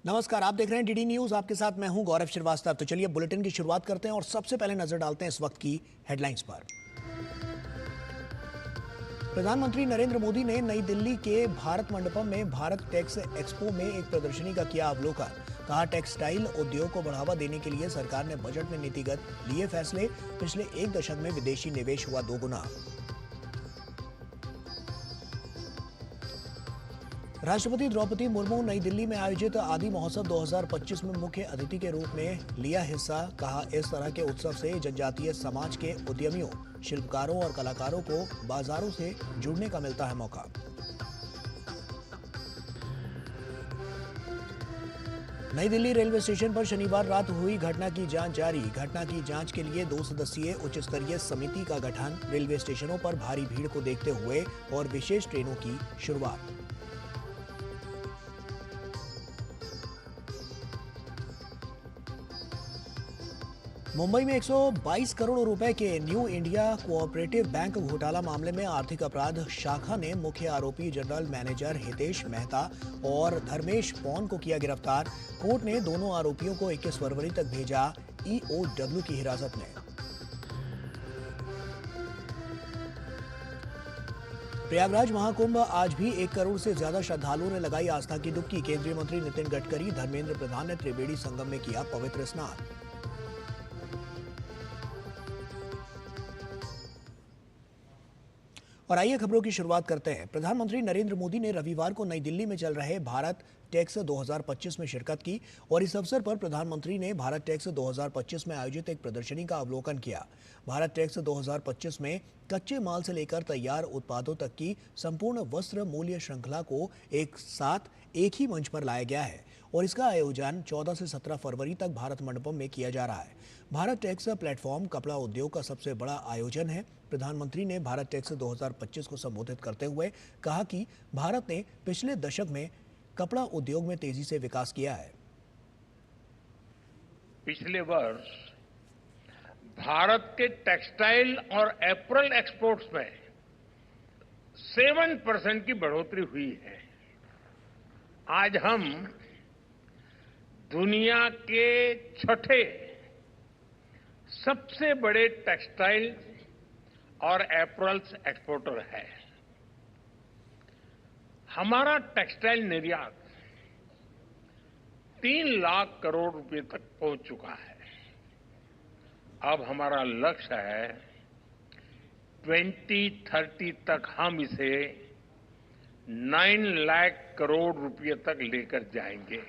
नमस्कार, आप देख रहे हैं डीडी न्यूज। आपके साथ मैं हूं गौरव श्रीवास्तव। तो चलिए बुलेटिन की शुरुआत करते हैं और सबसे पहले नजर डालते हैं इस वक्त की हेडलाइंस पर। प्रधानमंत्री नरेंद्र मोदी ने नई दिल्ली के भारत मंडपम में भारत टेक्स एक्सपो में एक प्रदर्शनी का किया अवलोकन। कहा, टेक्सटाइल उद्योग को बढ़ावा देने के लिए सरकार ने बजट में नीतिगत लिए फैसले। पिछले एक दशक में विदेशी निवेश हुआ 2 गुना। राष्ट्रपति द्रौपदी मुर्मू नई दिल्ली में आयोजित आदि महोत्सव 2025 में मुख्य अतिथि के रूप में लिया हिस्सा। कहा, इस तरह के उत्सव से जनजातीय समाज के उद्यमियों, शिल्पकारों और कलाकारों को बाजारों से जुड़ने का मिलता है मौका। नई दिल्ली रेलवे स्टेशन पर शनिवार रात हुई घटना की जांच जारी। घटना की जांच के लिए 2 सदस्यीय उच्च स्तरीय समिति का गठन। रेलवे स्टेशनों पर भारी भीड़ को देखते हुए और विशेष ट्रेनों की शुरुआत। मुंबई में 122 करोड़ रुपए के न्यू इंडिया कोऑपरेटिव बैंक घोटाला मामले में आर्थिक अपराध शाखा ने मुख्य आरोपी जनरल मैनेजर हितेश मेहता और धर्मेश पॉन को किया गिरफ्तार। कोर्ट ने दोनों आरोपियों को 21 फरवरी तक भेजा ईओडब्ल्यू की हिरासत में। प्रयागराज महाकुंभ आज भी 1 करोड़ से ज्यादा श्रद्धालुओं ने लगाई आस्था की डुबकी। केंद्रीय मंत्री नितिन गडकरी, धर्मेंद्र प्रधान ने त्रिवेणी संगम में किया पवित्र स्नान। और आइए खबरों की शुरुआत करते हैं। प्रधानमंत्री नरेंद्र मोदी ने रविवार को नई दिल्ली में चल रहे भारत टेक्स 2025 में शिरकत की और इस अवसर पर प्रधानमंत्री ने भारत टेक्स 2025 में आयोजित एक प्रदर्शनी का अवलोकन किया। भारत टेक्स 2025 में कच्चे माल से लेकर तैयार उत्पादों तक की संपूर्ण वस्त्र मूल्य श्रृंखला को एक साथ एक ही मंच पर लाया गया है और इसका आयोजन 14 से 17 फरवरी तक भारत मंडपम में किया जा रहा है। भारत टेक्स प्लेटफॉर्म कपड़ा उद्योग का सबसे बड़ा आयोजन है। प्रधानमंत्री ने भारत टेक्स 2025 को संबोधित करते हुए कहा कि भारत ने पिछले दशक में कपड़ा उद्योग में तेजी से विकास किया है। पिछले वर्ष भारत के टेक्सटाइल और एपरल एक्सपोर्ट्स में 7% की बढ़ोतरी हुई है। आज हम दुनिया के छठे सबसे बड़े टेक्सटाइल और एपरल्स एक्सपोर्टर है। हमारा टेक्सटाइल निर्यात 3 लाख करोड़ रुपए तक पहुंच चुका है। अब हमारा लक्ष्य है 2030 तक हम इसे 9 लाख करोड़ रुपए तक लेकर जाएंगे।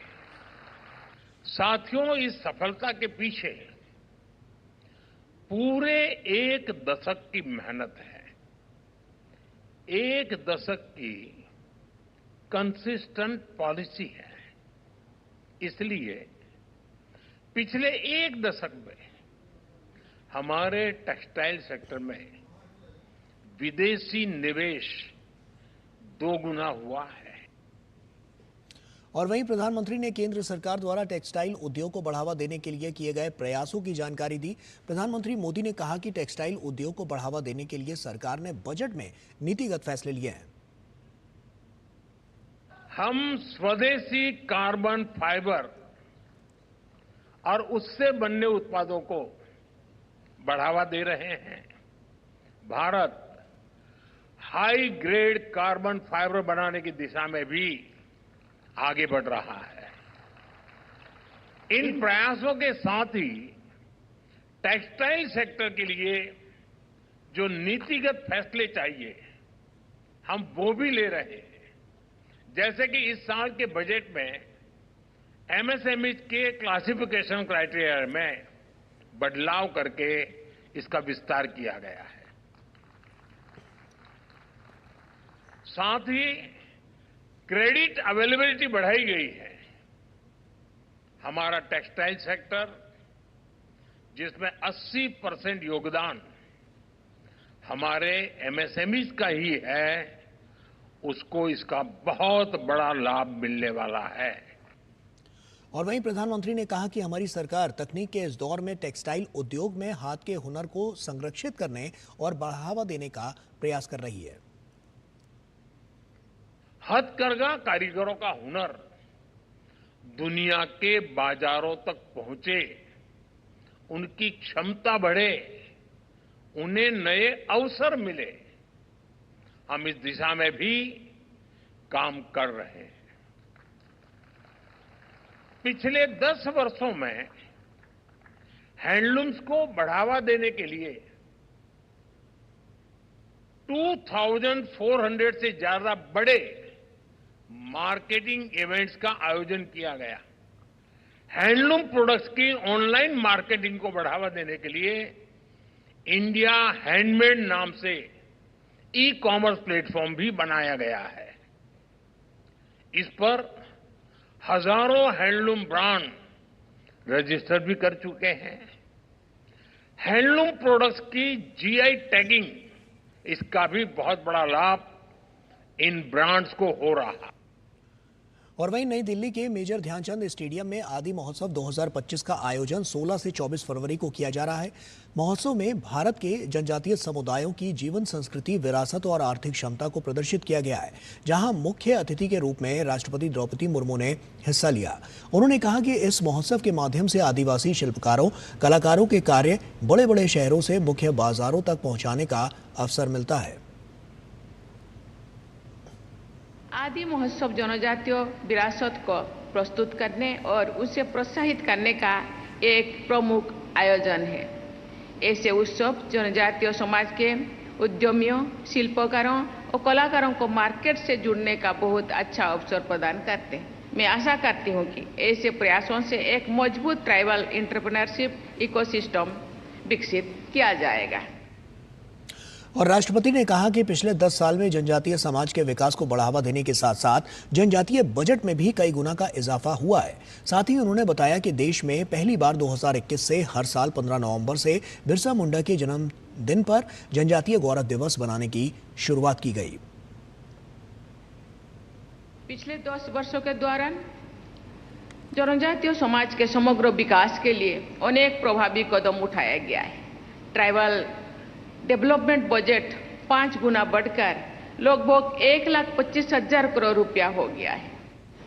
साथियों, इस सफलता के पीछे पूरे 1 दशक की मेहनत है। 1 दशक की कंसिस्टेंट पॉलिसी है। इसलिए पिछले 1 दशक में हमारे टेक्सटाइल सेक्टर में विदेशी निवेश 2 गुना हुआ है। और वहीं प्रधानमंत्री ने केंद्र सरकार द्वारा टेक्सटाइल उद्योग को बढ़ावा देने के लिए किए गए प्रयासों की जानकारी दी। प्रधानमंत्री मोदी ने कहा कि टेक्सटाइल उद्योग को बढ़ावा देने के लिए सरकार ने बजट में नीतिगत फैसले लिए हैं। हम स्वदेशी कार्बन फाइबर और उससे बनने उत्पादों को बढ़ावा दे रहे हैं। Bharat high grade carbon fibre बनाने की दिशा में भी आगे बढ़ रहा है। इन प्रयासों के साथ ही टेक्सटाइल सेक्टर के लिए जो नीतिगत फैसले चाहिए, हम वो भी ले रहे हैं। जैसे कि इस साल के बजट में एमएसएमई के क्लासिफिकेशन क्राइटेरिया में बदलाव करके इसका विस्तार किया गया है। साथ ही क्रेडिट अवेलेबिलिटी बढ़ाई गई है। हमारा टेक्सटाइल सेक्टर, जिसमें 80% योगदान हमारे एमएसएमईज का ही है, उसको इसका बहुत बड़ा लाभ मिलने वाला है। और वहीं प्रधानमंत्री ने कहा कि हमारी सरकार तकनीक के इस दौर में टेक्सटाइल उद्योग में हाथ के हुनर को संरक्षित करने और बढ़ावा देने का प्रयास कर रही है। हथकरघा कारीगरों का हुनर दुनिया के बाजारों तक पहुंचे, उनकी क्षमता बढ़े, उन्हें नए अवसर मिले, हम इस दिशा में भी काम कर रहे हैं। पिछले 10 वर्षों में हैंडलूम्स को बढ़ावा देने के लिए 2400 से ज्यादा बड़े मार्केटिंग इवेंट्स का आयोजन किया गया। हैंडलूम प्रोडक्ट्स की ऑनलाइन मार्केटिंग को बढ़ावा देने के लिए इंडिया हैंडमेड नाम से ई-कॉमर्स प्लेटफॉर्म भी बनाया गया है। इस पर हजारों हैंडलूम ब्रांड रजिस्टर भी कर चुके हैं। हैंडलूम प्रोडक्ट्स की जीआई टैगिंग, इसका भी बहुत बड़ा लाभ इन ब्रांड्स को हो रहा है। और वहीं नई दिल्ली के मेजर ध्यानचंद स्टेडियम में आदि महोत्सव 2025 का आयोजन 16 से 24 फरवरी को किया जा रहा है। महोत्सव में भारत के जनजातीय समुदायों की जीवन, संस्कृति, विरासत और आर्थिक क्षमता को प्रदर्शित किया गया है, जहां मुख्य अतिथि के रूप में राष्ट्रपति द्रौपदी मुर्मू ने हिस्सा लिया। उन्होंने कहा कि इस महोत्सव के माध्यम से आदिवासी शिल्पकारों, कलाकारों के कार्य बड़े बड़े शहरों से मुख्य बाजारों तक पहुंचाने का अवसर मिलता है। आदि महोत्सव जनजातीय विरासत को प्रस्तुत करने और उसे प्रोत्साहित करने का एक प्रमुख आयोजन है। ऐसे उत्सव जनजातीय समाज के उद्यमियों, शिल्पकारों और कलाकारों को मार्केट से जुड़ने का बहुत अच्छा अवसर प्रदान करते हैं। मैं आशा करती हूँ कि ऐसे प्रयासों से एक मजबूत ट्राइबल एंटरप्रेन्योरशिप इकोसिस्टम विकसित किया जाएगा। और राष्ट्रपति ने कहा कि पिछले 10 साल में जनजातीय समाज के विकास को बढ़ावा देने के साथ साथ जनजातीय बजट में भी कई गुना का इजाफा हुआ है। साथ ही उन्होंने बताया कि देश में पहली बार 2021 से हर साल 15 नवंबर से बिरसा मुंडा के जन्मदिन पर जनजातीय गौरव दिवस बनाने की शुरुआत की गई। पिछले 10 वर्षों के दौरान जनजातीय समाज के समग्र विकास के लिए अनेक प्रभावी कदम उठाया गया है। ट्राइबल डेवलपमेंट बजट 5 गुना बढ़कर लगभग 1,25,000 करोड़ रुपया हो गया है।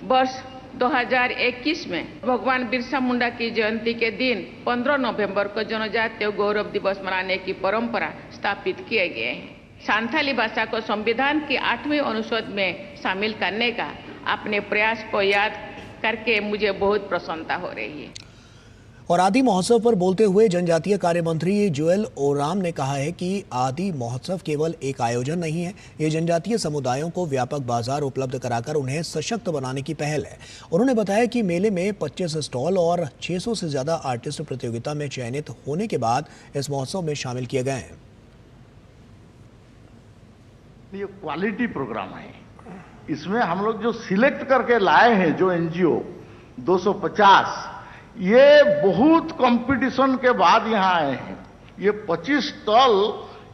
वर्ष 2021 में भगवान बिरसा मुंडा की जयंती के दिन 15 नवंबर को जनजातीय गौरव दिवस मनाने की परंपरा स्थापित किए गए हैं। संथाली भाषा को संविधान की 8वीं अनुच्छेद में शामिल करने का अपने प्रयास को याद करके मुझे बहुत प्रसन्नता हो रही है। और आदि महोत्सव पर बोलते हुए जनजातीय कार्य मंत्री जुएल ओराम ने कहा है कि आदि महोत्सव केवल एक आयोजन नहीं है, ये जनजातीय समुदायों को व्यापक बाजार उपलब्ध कराकर उन्हें सशक्त बनाने की पहल है। उन्होंने बताया कि मेले में 25 स्टॉल और 600 से ज्यादा आर्टिस्ट प्रतियोगिता में चयनित होने के बाद इस महोत्सव में शामिल किए गए हैं। ये क्वालिटी प्रोग्राम है। इसमें हम लोग जो सिलेक्ट करके लाए हैं, जो एनजीओ 250, ये बहुत कंपटीशन के बाद यहां आए हैं। ये 25 स्टॉल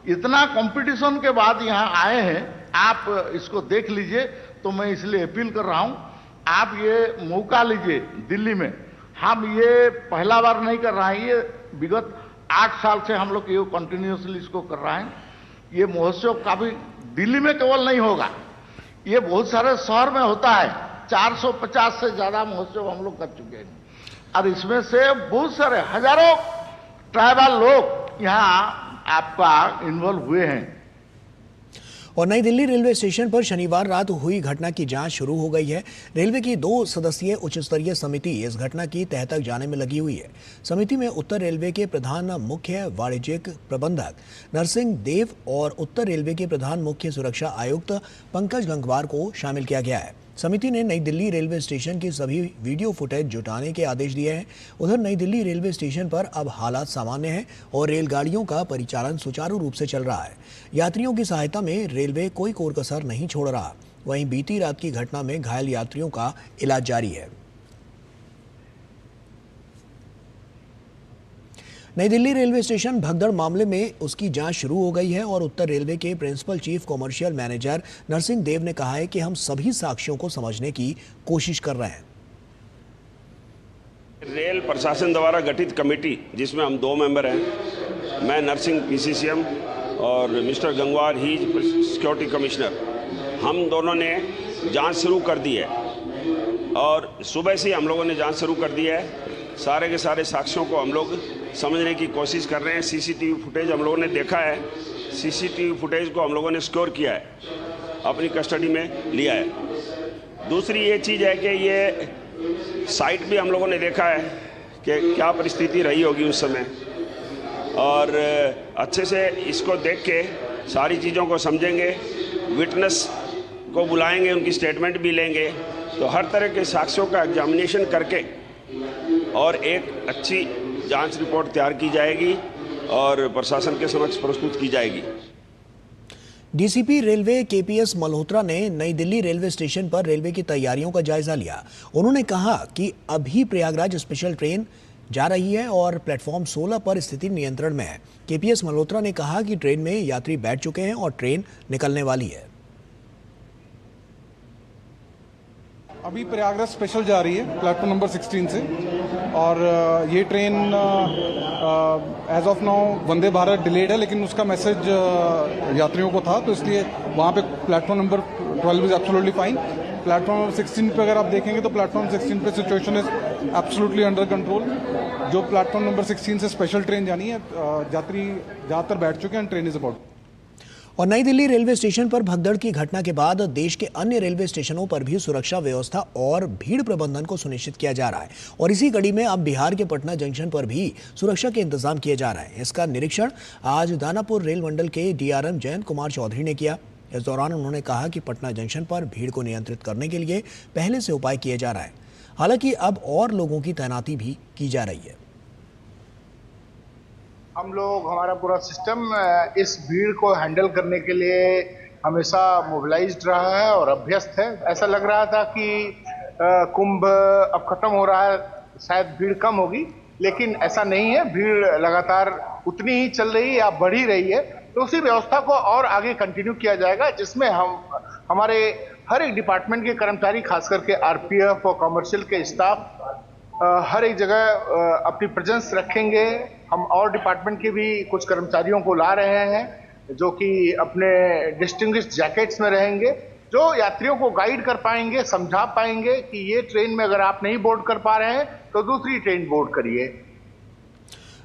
इतना कंपटीशन के बाद यहां आए हैं। आप इसको देख लीजिए। तो मैं इसलिए अपील कर रहा हूं, आप ये मौका लीजिए दिल्ली में। हम ये पहला बार नहीं कर रहे हैं, ये विगत 8 साल से हम लोग ये कंटिन्यूसली इसको कर रहे हैं। ये महोत्सव काफी दिल्ली में केवल नहीं होगा, ये बहुत सारे शहर में होता है। 450 से ज्यादा महोत्सव हम लोग कर चुके हैं और इसमें से बहुत सारे हजारों ट्राइबल लोग यहाँ आपका इन्वॉल्व हुए हैं। और नई दिल्ली रेलवे स्टेशन पर शनिवार रात हुई घटना की जांच शुरू हो गई है। रेलवे की 2 सदस्यीय उच्च स्तरीय समिति इस घटना की तह तक जाने में लगी हुई है। समिति में उत्तर रेलवे के प्रधान मुख्य वाणिज्यिक प्रबंधक नरसिंह देव और उत्तर रेलवे के प्रधान मुख्य सुरक्षा आयुक्त पंकज गंगवार को शामिल किया गया है। समिति ने नई दिल्ली रेलवे स्टेशन की सभी वीडियो फुटेज जुटाने के आदेश दिए हैं। उधर नई दिल्ली रेलवे स्टेशन पर अब हालात सामान्य हैं और रेलगाड़ियों का परिचालन सुचारू रूप से चल रहा है। यात्रियों की सहायता में रेलवे कोई कोर कसर नहीं छोड़ रहा। वहीं बीती रात की घटना में घायल यात्रियों का इलाज जारी है। नई दिल्ली रेलवे स्टेशन भगदड़ मामले में उसकी जांच शुरू हो गई है और उत्तर रेलवे के principal chief commercial manager Narsingh Dev ने कहा है कि हम सभी साक्ष्यों को समझने की कोशिश कर रहे हैं। प्रशासन द्वारा गठित कमेटी, जिसमें हम 2 मेंबर हैं, मैं नरसिंह PCCM और मिस्टर गंगवार ही सिक्योरिटी कमिश्नर, हम दोनों ने जांच शुरू कर दी है और सुबह से हम लोगों ने जांच शुरू कर दी है। सारे के सारे साक्ष्यों को हम लोग समझने की कोशिश कर रहे हैं। CCTV फुटेज हम लोगों ने देखा है, CCTV फुटेज को हम लोगों ने स्कोर किया है, अपनी कस्टडी में लिया है। दूसरी ये चीज़ है कि ये साइट भी हम लोगों ने देखा है कि क्या परिस्थिति रही होगी उस समय, और अच्छे से इसको देख के सारी चीज़ों को समझेंगे, विटनेस को बुलाएंगे, उनकी स्टेटमेंट भी लेंगे, तो हर तरह के साक्ष्यों का एग्जामिनेशन करके और एक अच्छी जांच रिपोर्ट तैयार की जाएगी और प्रशासन के समक्ष प्रस्तुत की जाएगी। डीसीपी रेलवे KPS मल्होत्रा ने नई दिल्ली रेलवे स्टेशन पर रेलवे की तैयारियों का जायजा लिया। उन्होंने कहा कि अभी प्रयागराज स्पेशल ट्रेन जा रही है और प्लेटफॉर्म 16 पर स्थिति नियंत्रण में है। KPS मल्होत्रा ने कहा कि ट्रेन में यात्री बैठ चुके हैं और ट्रेन निकलने वाली है। अभी प्रयागराज स्पेशल जा रही है प्लेटफॉर्म नंबर 16 से, और ये train as of now Vande Bharat delayed है, लेकिन उसका मैसेज यात्रियों को था, तो इसलिए वहाँ पे platform number 12 is absolutely fine. Platform number 16 पे अगर आप देखेंगे तो प्लेटफॉर्म 16 पे situation is absolutely under control. जो प्लेटफॉर्म नंबर 16 से स्पेशल ट्रेन जानी है, यात्री ज़्यादातर बैठ चुके हैं, ट्रेन इज अबाउट। और नई दिल्ली रेलवे स्टेशन पर भगदड़ की घटना के बाद देश के अन्य रेलवे स्टेशनों पर भी सुरक्षा व्यवस्था और भीड़ प्रबंधन को सुनिश्चित किया जा रहा है, और इसी कड़ी में अब बिहार के पटना जंक्शन पर भी सुरक्षा के इंतजाम किए जा रहे हैं। इसका निरीक्षण आज दानापुर रेल मंडल के DRM जयंत कुमार चौधरी ने किया। इस दौरान उन्होंने कहा कि पटना जंक्शन पर भीड़ को नियंत्रित करने के लिए पहले से उपाय किए जा रहा है, हालांकि अब और लोगों की तैनाती भी की जा रही है। हम लोग, हमारा पूरा सिस्टम इस भीड़ को हैंडल करने के लिए हमेशा मोबिलाइज्ड रहा है और अभ्यस्त है। ऐसा लग रहा था कि कुंभ अब खत्म हो रहा है, शायद भीड़ कम होगी, लेकिन ऐसा नहीं है। भीड़ लगातार उतनी ही चल रही है या बढ़ ही रही है। तो उसी व्यवस्था को और आगे कंटिन्यू किया जाएगा, जिसमें हमारे हर एक डिपार्टमेंट के कर्मचारी, खास करके RPF और कमर्शियल के स्टाफ हर एक जगह अपनी प्रेजेंस रखेंगे। हम और डिपार्टमेंट के भी कुछ कर्मचारियों को ला रहे हैं जो कि अपने डिस्टिंग्विश्ड जैकेट्स में रहेंगे, जो यात्रियों को गाइड कर पाएंगे, समझा पाएंगे कि ये ट्रेन में अगर आप नहीं बोर्ड कर पा रहे हैं तो दूसरी ट्रेन बोर्ड करिए।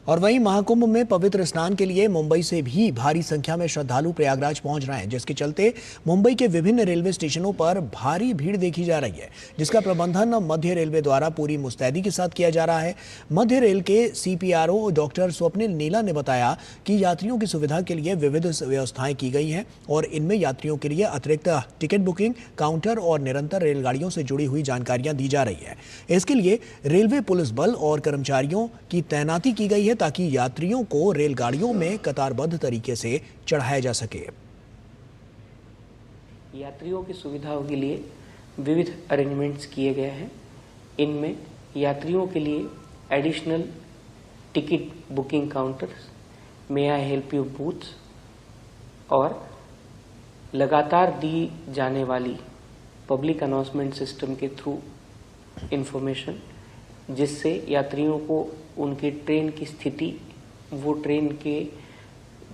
और वहीं महाकुंभ में पवित्र स्नान के लिए मुंबई से भी भारी संख्या में श्रद्धालु प्रयागराज पहुंच रहे हैं, जिसके चलते मुंबई के विभिन्न रेलवे स्टेशनों पर भारी भीड़ देखी जा रही है, जिसका प्रबंधन मध्य रेलवे द्वारा पूरी मुस्तैदी के साथ किया जा रहा है। मध्य रेल के CPRO डॉक्टर स्वप्निल नीला ने बताया कि यात्रियों की सुविधा के लिए विविध व्यवस्थाएं की गई हैं और इनमें यात्रियों के लिए अतिरिक्त टिकट बुकिंग काउंटर और निरंतर रेलगाड़ियों से जुड़ी हुई जानकारियां दी जा रही है। इसके लिए रेलवे पुलिस बल और कर्मचारियों की तैनाती की गई है ताकि यात्रियों को रेलगाड़ियों में कतारबद्ध तरीके से चढ़ाया जा सके। यात्रियों की सुविधाओं के लिए विविध अरेंजमेंट्स किए गए हैं। इनमें यात्रियों के लिए additional ticket booking counters, may I help you booths और लगातार दी जाने वाली पब्लिक अनाउंसमेंट सिस्टम के थ्रू इंफॉर्मेशन, जिससे यात्रियों को उनकी ट्रेन की स्थिति, वो ट्रेन के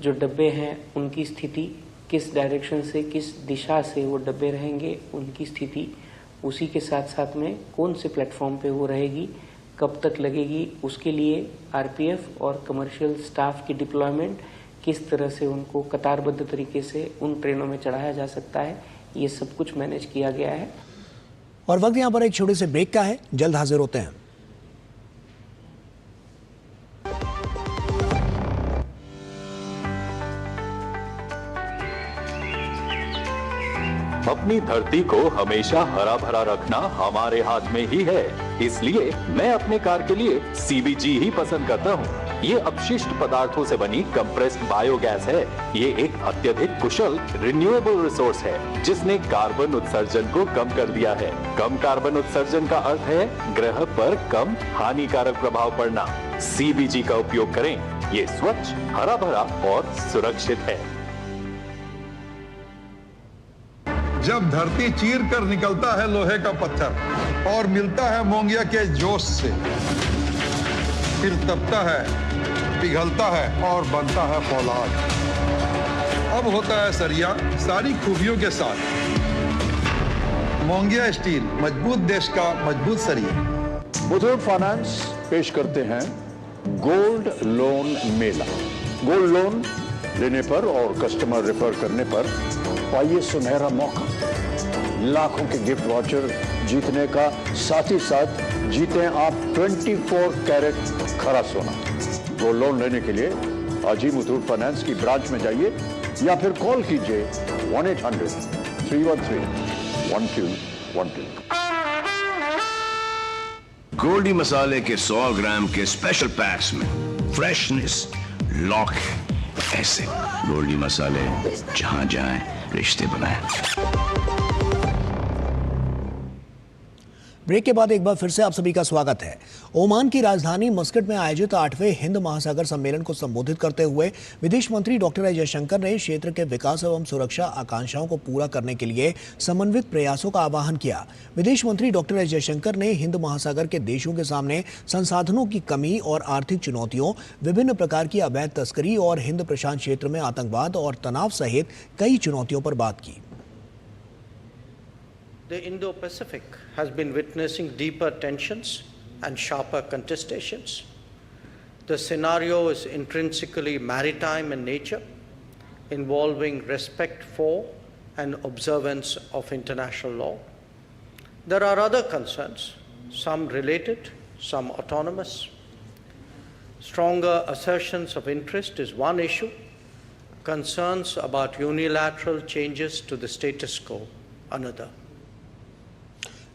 जो डब्बे हैं उनकी स्थिति, किस डायरेक्शन से, किस दिशा से वो डब्बे रहेंगे, उनकी स्थिति, उसी के साथ साथ में कौन से प्लेटफॉर्म पे वो रहेगी, कब तक लगेगी, उसके लिए RPF और कमर्शियल स्टाफ की डिप्लॉयमेंट, किस तरह से उनको कतारबद्ध तरीके से उन ट्रेनों में चढ़ाया जा सकता है, ये सब कुछ मैनेज किया गया है। और वक्त यहाँ पर एक छोटे से ब्रेक का है, जल्द हाजिर होते हैं। अपनी धरती को हमेशा हरा भरा रखना हमारे हाथ में ही है, इसलिए मैं अपने कार के लिए CBG ही पसंद करता हूँ। ये अपशिष्ट पदार्थों से बनी कंप्रेस्ड बायोगैस है। ये एक अत्यधिक कुशल रिन्यूएबल रिसोर्स है, जिसने कार्बन उत्सर्जन को कम कर दिया है। कम कार्बन उत्सर्जन का अर्थ है ग्रह पर कम हानिकारक प्रभाव पड़ना। CBG का उपयोग करें, ये स्वच्छ, हरा भरा और सुरक्षित है। जब धरती चीर कर निकलता है लोहे का पत्थर और मिलता है मोंगिया के जोश से, फिर तपता है, पिघलता है और बनता है फौलाद। अब होता है सरिया सारी खूबियों के साथ। मोंगिया स्टील, मजबूत देश का मजबूत सरिया। मुथूट फाइनेंस पेश करते हैं गोल्ड लोन मेला। गोल्ड लोन लेने पर और कस्टमर रेफर करने पर पाइए सुनहरा मौका, लाखों के गिफ्ट वाउचर जीतने का, साथ ही साथ जीतें आप 24 कैरेट खरा सोना। गोल्ड लोन लेने के लिए आज ही मुथूट फाइनेंस की ब्रांच में जाइए या फिर कॉल कीजिए 1-800-313-1212। गोल्डी मसाले के 100 ग्राम के स्पेशल पैक्स में फ्रेशनेस लॉक है। ऐसे गोल्डी मसाले जहां जाएं रिश्ते बनाएं। ब्रेक के बाद एक बार फिर से आप सभी का स्वागत है। ओमान की राजधानी मस्कट में आयोजित 8वें हिंद महासागर सम्मेलन को संबोधित करते हुए विदेश मंत्री डॉक्टर एस जयशंकर ने क्षेत्र के विकास एवं सुरक्षा आकांक्षाओं को पूरा करने के लिए समन्वित प्रयासों का आह्वान किया। विदेश मंत्री डॉक्टर एस जयशंकर ने हिंद महासागर के देशों के सामने संसाधनों की कमी और आर्थिक चुनौतियों, विभिन्न प्रकार की अवैध तस्करी और हिंद प्रशांत क्षेत्र में आतंकवाद और तनाव सहित कई चुनौतियों पर बात की। The Indo-Pacific has been witnessing deeper tensions and sharper contestations. The scenario is intrinsically maritime in nature, involving respect for and observance of international law. There are other concerns, some related, some autonomous. Stronger assertions of interest is one issue. Concerns about unilateral changes to the status quo, another.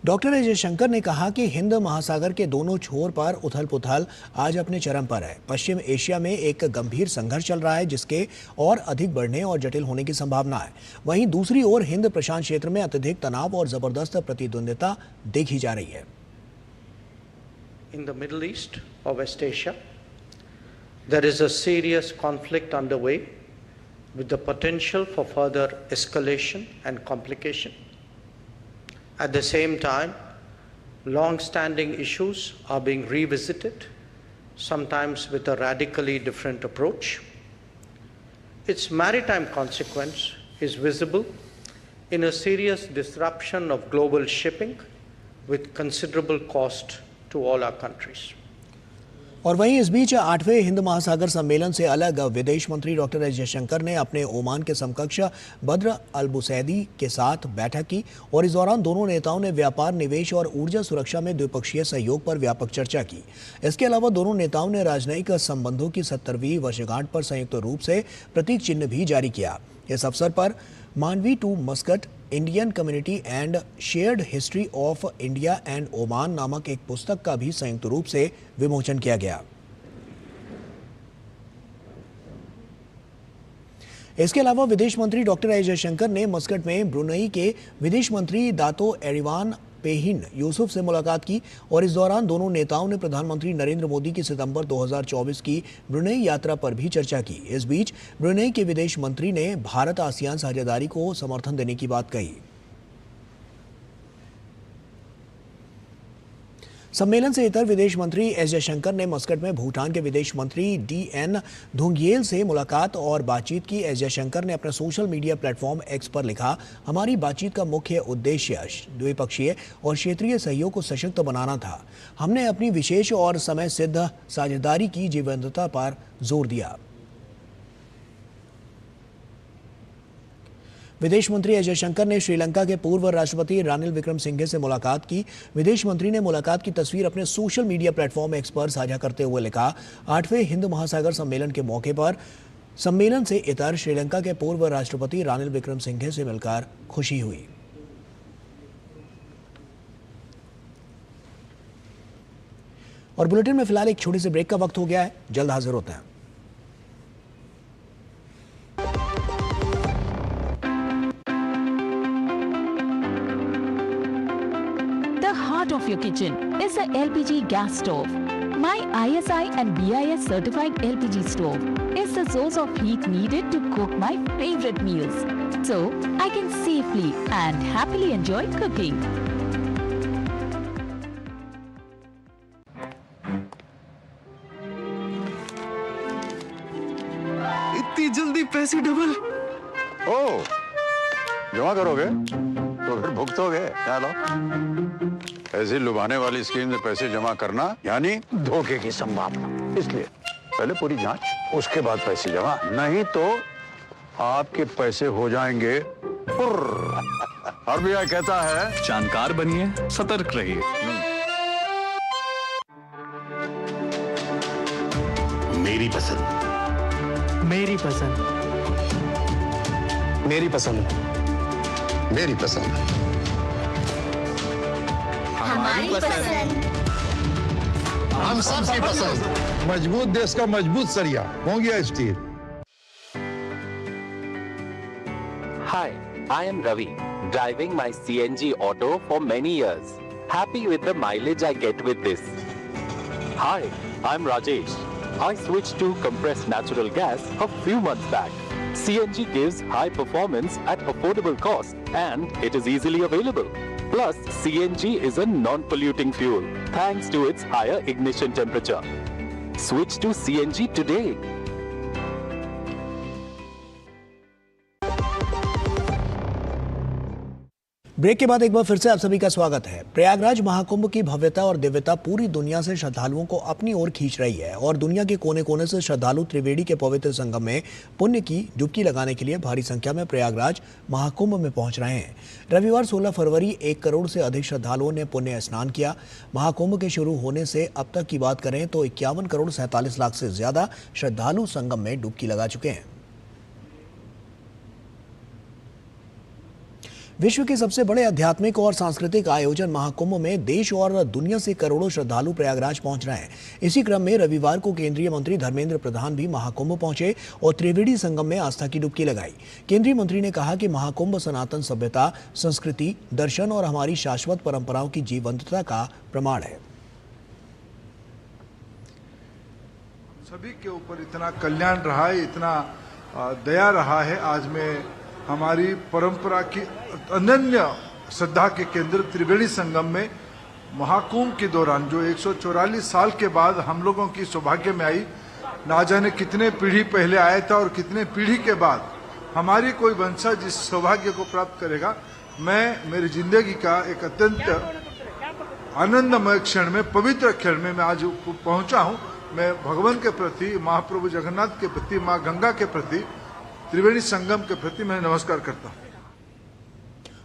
Doctor S Jaishankar ने कहा कि हिंद महासागर के दोनों छोर पर उथल पुथल आज अपने चरम पर है। पश्चिम एशिया में एक गंभीर संघर्ष चल रहा है जिसके और अधिक बढ़ने और जटिल होने की संभावना है। वहीं दूसरी ओर हिंद प्रशांत क्षेत्र में अत्यधिक तनाव और जबरदस्त प्रतिद्वंदिता देखी जा रही है। In the Middle East or West Asia, there is a serious conflict underway with the potential for further escalation and complication. At the same time, long-standing issues are being revisited, sometimes with a radically different approach. Its maritime consequence is visible in a serious disruption of global shipping with considerable cost to all our countries. और वहीं इस बीच 8वें हिंद महासागर सम्मेलन से अलग विदेश मंत्री doctor S Jaishankar ने अपने ओमान के समकक्ष बद्र अल-बुसैदी के साथ बैठक की और इस दौरान दोनों नेताओं ने व्यापार, निवेश और ऊर्जा सुरक्षा में द्विपक्षीय सहयोग पर व्यापक चर्चा की। इसके अलावा दोनों नेताओं ने राजनयिक संबंधों की 70वीं वर्षगांठ पर संयुक्त रूप से प्रतीक चिन्ह भी जारी किया। इस अवसर पर Mandvi to Muscat Indian community and shared history of India and Oman नामक एक पुस्तक का भी संयुक्त रूप से विमोचन किया गया। इसके अलावा विदेश मंत्री डॉक्टर एस जयशंकर ने मस्कट में ब्रुनई के विदेश मंत्री दातो एरिवान पेहिन यूसुफ से मुलाकात की और इस दौरान दोनों नेताओं ने प्रधानमंत्री नरेंद्र मोदी की सितंबर 2024 की ब्रुनई यात्रा पर भी चर्चा की। इस बीच ब्रुनई के विदेश मंत्री ने भारत आसियान साझेदारी को समर्थन देने की बात कही। सम्मेलन से इतर विदेश मंत्री एस जयशंकर ने मस्कट में भूटान के विदेश मंत्री DN धुंगियल से मुलाकात और बातचीत की। एस जयशंकर ने अपने सोशल मीडिया प्लेटफॉर्म एक्स पर लिखा, हमारी बातचीत का मुख्य उद्देश्य द्विपक्षीय और क्षेत्रीय सहयोग को सशक्त बनाना था। हमने अपनी विशेष और समय सिद्ध साझेदारी की जीवंतता पर जोर दिया। विदेश मंत्री एस जयशंकर ने श्रीलंका के पूर्व राष्ट्रपति रानिल विक्रमसिंघे से मुलाकात की। विदेश मंत्री ने मुलाकात की तस्वीर अपने सोशल मीडिया प्लेटफॉर्म एक्स पर साझा करते हुए लिखा, 8वें हिंद महासागर सम्मेलन के मौके पर सम्मेलन से इतर श्रीलंका के पूर्व राष्ट्रपति रानिल विक्रमसिंघे से मिलकर खुशी हुई। और बुलेटिन में फिलहाल एक छोटे से ब्रेक का वक्त हो गया है, जल्द हाजिर होते हैं। Of your kitchen is a LPG gas stove. My ISI and BIS certified LPG stove is the source of heat needed to cook my favorite meals, so I can safely and happily enjoy cooking. इतनी जल्दी पैसे double? ओ, जमा करोगे तो फिर भुगतोगे। चलो, ऐसी लुभाने वाली स्कीम में पैसे जमा करना यानी धोखे की संभावना, इसलिए पहले पूरी जांच, उसके बाद पैसे जमा, नहीं तो आपके पैसे हो जाएंगे। आरबीआई कहता है जानकार बनिए, सतर्क रहिए। मेरी पसंद, मेरी पसंद, मेरी पसंद, मेरी पसंद, हमारी पसंद, हम सबकी पसंद। मजबूत देश का मजबूत सरिया, Mongia steel. Hi, I am Ravi, driving my CNG auto for many years. Happy with the mileage I get with this. Hi, I'm Rajesh. I switched to compressed natural gas a few months back. CNG gives high performance at affordable cost and it is easily available. Plus, CNG is a non-polluting fuel thanks to its higher ignition temperature. Switch to CNG today. Break के बाद एक बार फिर से आप सभी का स्वागत है। प्रयागराज महाकुंभ की भव्यता और दिव्यता पूरी दुनिया से श्रद्धालुओं को अपनी ओर खींच रही है और दुनिया के कोने कोने से श्रद्धालु त्रिवेणी के पवित्र संगम में पुण्य की डुबकी लगाने के लिए भारी संख्या में प्रयागराज महाकुंभ में पहुंच रहे हैं। रविवार 16 फरवरी 1 करोड़ से अधिक श्रद्धालुओं ने पुण्य स्नान किया। महाकुंभ के शुरू होने से अब तक की बात करें तो 51 करोड़ 47 लाख से ज्यादा श्रद्धालु संगम में डुबकी लगा चुके हैं। विश्व के सबसे बड़े आध्यात्मिक और सांस्कृतिक आयोजन महाकुंभ में देश और दुनिया से करोड़ों श्रद्धालु प्रयागराज पहुंच रहे हैं। इसी क्रम में रविवार को केंद्रीय मंत्री धर्मेंद्र प्रधान भी महाकुंभ पहुंचे और त्रिवेणी संगम में आस्था की डुबकी लगाई। केंद्रीय मंत्री ने कहा कि महाकुंभ सनातन सभ्यता, संस्कृति, दर्शन और हमारी शाश्वत परंपराओं की जीवंतता का प्रमाण है। सभी के ऊपर इतना कल्याण रहा है, इतना दया रहा है। आज मैं हमारी परंपरा की अनन्य श्रद्धा के केंद्र त्रिवेणी संगम में महाकुंभ के दौरान जो 144 साल के बाद हम लोगों की सौभाग्य में आई, ना जाने कितने पीढ़ी पहले आया था और कितने पीढ़ी के बाद हमारी कोई वंशज इस सौभाग्य को प्राप्त करेगा। मैं मेरी जिंदगी का एक अत्यंत आनंदमय क्षण में, पवित्र क्षण में मैं आज पहुंचा हूं। मैं भगवान के प्रति, महाप्रभु जगन्नाथ के प्रति, माँ गंगा के प्रति, त्रिवेणी संगम के प्रति मैं नमस्कार करता हूं।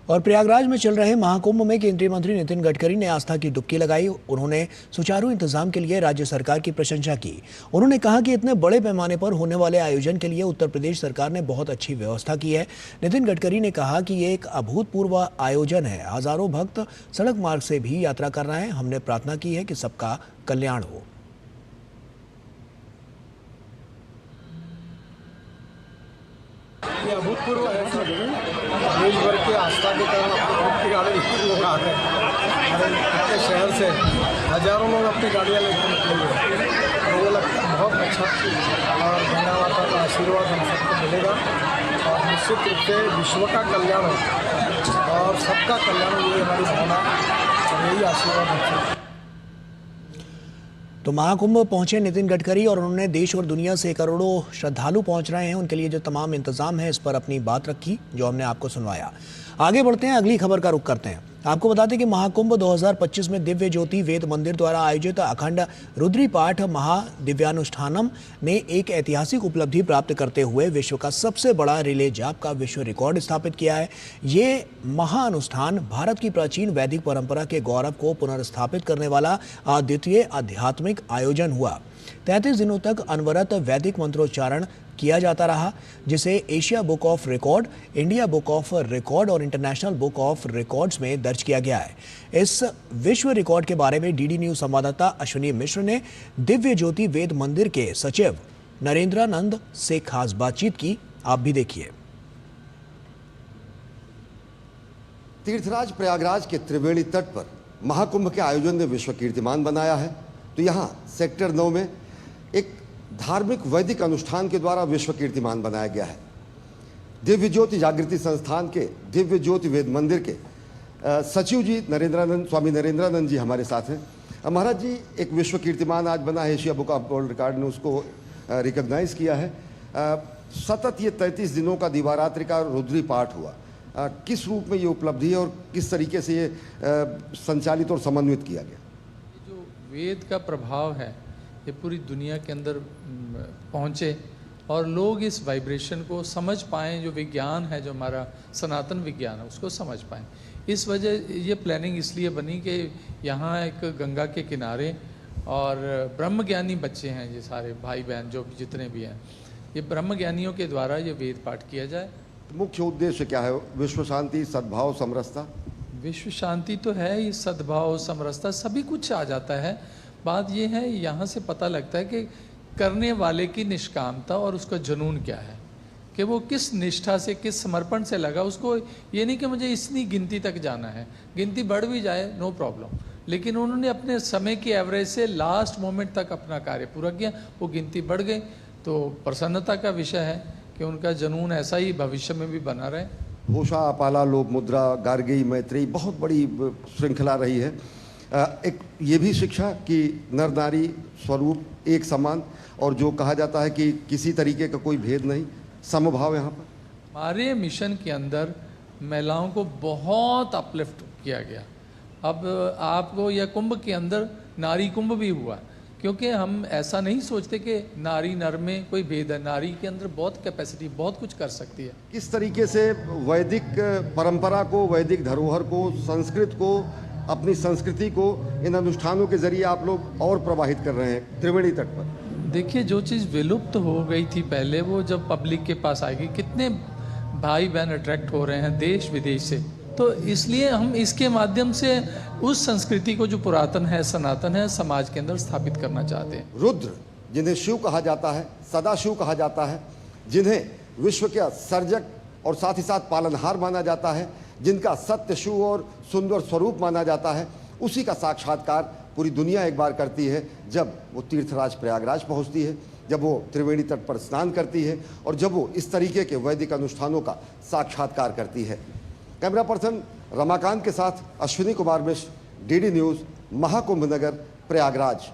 और प्रयागराज में चल रहे महाकुंभ में केंद्रीय मंत्री नितिन गडकरी ने आस्था की डुबकी लगाई। उन्होंने सुचारू इंतजाम के लिए राज्य सरकार की प्रशंसा की। उन्होंने कहा कि इतने बड़े पैमाने पर होने वाले आयोजन के लिए उत्तर प्रदेश सरकार ने बहुत अच्छी व्यवस्था की है। नितिन गडकरी ने कहा कि ये एक अभूतपूर्व आयोजन है। हजारों भक्त सड़क मार्ग से भी यात्रा कर रहे हैं। हमने प्रार्थना की है कि सबका कल्याण हो। ये अभूतपूर्व है। देश भर के आस्था के कारण अपनी गाड़ी लोग आ रहे हैं। अपने शहर से हजारों लोग अपनी गाड़ियाँ लेकर निकलेंगे। मुझे लगता है बहुत अच्छा और गंगा माता का आशीर्वाद हम सबको मिलेगा और निश्चित रूप से विश्व का कल्याण हो और सबका कल्याण, ये हमारी भावना और यही आशीर्वाद हमसे। तो महाकुंभ पहुंचे नितिन गडकरी और उन्होंने देश और दुनिया से करोड़ों श्रद्धालु पहुंच रहे हैं, उनके लिए जो तमाम इंतजाम है इस पर अपनी बात रखी जो हमने आपको सुनवाया। आगे बढ़ते हैं, अगली खबर का रुख करते हैं। आपको बता दें कि महाकुंभ 2025 में दिव्य ज्योति वेद मंदिर द्वारा आयोजित अखंड रुद्री पाठ महादिव्यानुष्ठानम ने एक ऐतिहासिक उपलब्धि प्राप्त करते हुए विश्व का सबसे बड़ा रिले जाप का विश्व रिकॉर्ड स्थापित किया है। ये महाअनुष्ठान भारत की प्राचीन वैदिक परंपरा के गौरव को पुनर्स्थापित करने वाला अद्वितीय आध्यात्मिक आयोजन हुआ। 33 दिनों तक अनवरत वैदिक मंत्रोच्चारण किया जाता रहा, जिसे Asia book of record, India book of record और इंटरनेशनल बुक ऑफ रिकॉर्ड्स में दर्ज किया गया है। इस विश्व रिकॉर्ड के बारे में डीडी न्यूज संवाददाता अश्विनी मिश्र ने दिव्य ज्योति वेद मंदिर के सचिव नरेंद्रानंद से खास बातचीत की। आप भी देखिए। तीर्थराज प्रयागराज के त्रिवेणी तट पर महाकुंभ के आयोजन ने विश्व कीर्तिमान बनाया है। तो यहाँ सेक्टर 9 में एक धार्मिक वैदिक अनुष्ठान के द्वारा विश्व कीर्तिमान बनाया गया है। दिव्य ज्योति जागृति संस्थान के दिव्य ज्योति वेद मंदिर के सचिव जी स्वामी नरेंद्रानंद जी हमारे साथ हैं। महाराज जी, एक विश्व कीर्तिमान आज बना है, Asia book of world record ने उसको रिकॉग्नाइज किया है। सतत ये 33 दिनों का दिवारात्रि का रुद्री पाठ हुआ, किस रूप में ये उपलब्धि है और किस तरीके से ये संचालित और समन्वित किया गया? जो वेद का प्रभाव है ये पूरी दुनिया के अंदर पहुँचे और लोग इस वाइब्रेशन को समझ पाएँ, जो विज्ञान है, जो हमारा सनातन विज्ञान है, उसको समझ पाएँ। इस वजह ये प्लानिंग इसलिए बनी कि यहाँ एक गंगा के किनारे और ब्रह्मज्ञानी बच्चे हैं, ये सारे भाई बहन जो भी जितने भी हैं, ये ब्रह्मज्ञानियों के द्वारा ये वेद पाठ किया जाए। मुख्य उद्देश्य क्या है? विश्व शांति, सद्भाव, समरसता। विश्व शांति तो है ही, सद्भाव, समरसता सभी कुछ आ जाता है। बात ये है, यहाँ से पता लगता है कि करने वाले की निष्कामता और उसका जुनून क्या है, कि वो किस निष्ठा से, किस समर्पण से लगा। उसको ये नहीं कि मुझे इतनी गिनती तक जाना है, गिनती बढ़ भी जाए नो प्रॉब्लम, लेकिन उन्होंने अपने समय की एवरेज से लास्ट मोमेंट तक अपना कार्य पूरा किया। वो गिनती बढ़ गई तो प्रसन्नता का विषय है कि उनका जुनून ऐसा ही भविष्य में भी बना रहे। होशा, अपाला, लोभ मुद्रा, गार्गेयी, मैत्रेयी बहुत बड़ी श्रृंखला रही है। एक ये भी शिक्षा कि नर नारी स्वरूप एक समान, और जो कहा जाता है कि किसी तरीके का कोई भेद नहीं, समभाव यहाँ पर। हमारे मिशन के अंदर महिलाओं को बहुत अपलिफ्ट किया गया। अब आपको यह कुंभ के अंदर नारी कुंभ भी हुआ, क्योंकि हम ऐसा नहीं सोचते कि नारी नर में कोई भेद है। नारी के अंदर बहुत कैपेसिटी, बहुत कुछ कर सकती है। किस तरीके से वैदिक परंपरा को, वैदिक धरोहर को, संस्कृत को, अपनी संस्कृति को इन अनुष्ठानों के जरिए आप लोग और प्रवाहित कर रहे हैं त्रिवेणी तट पर? देखिए, जो चीज़ विलुप्त हो गई थी पहले, वो जब पब्लिक के पास आएगी, कितने भाई बहन अट्रैक्ट हो रहे हैं देश विदेश से, तो इसलिए हम इसके माध्यम से उस संस्कृति को जो पुरातन है, सनातन है, समाज के अंदर स्थापित करना चाहते हैं। रुद्र, जिन्हें शिव कहा जाता है, सदाशिव कहा जाता है, जिन्हें विश्व के सर्जक और साथ ही साथ पालनहार माना जाता है, जिनका सत्य, शिव और सुंदर स्वरूप माना जाता है, उसी का साक्षात्कार पूरी दुनिया एक बार करती है जब वो तीर्थराज प्रयागराज पहुंचती है, जब वो त्रिवेणी तट पर स्नान करती है और जब वो इस तरीके के वैदिक अनुष्ठानों का साक्षात्कार करती है। कैमरा पर्सन रमाकांत के साथ अश्विनी कुमार मिश्र, डीडी न्यूज़, महाकुंभ नगर, प्रयागराज।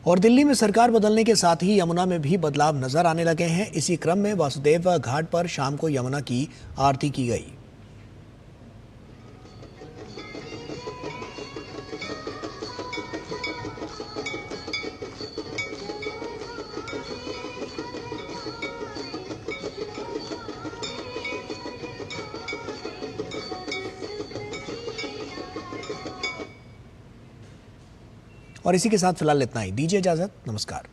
और दिल्ली में सरकार बदलने के साथ ही यमुना में भी बदलाव नजर आने लगे हैं। इसी क्रम में वासुदेव घाट पर शाम को यमुना की आरती की गई। और इसी के साथ फिलहाल इतना ही। दीजिए इजाजत, नमस्कार।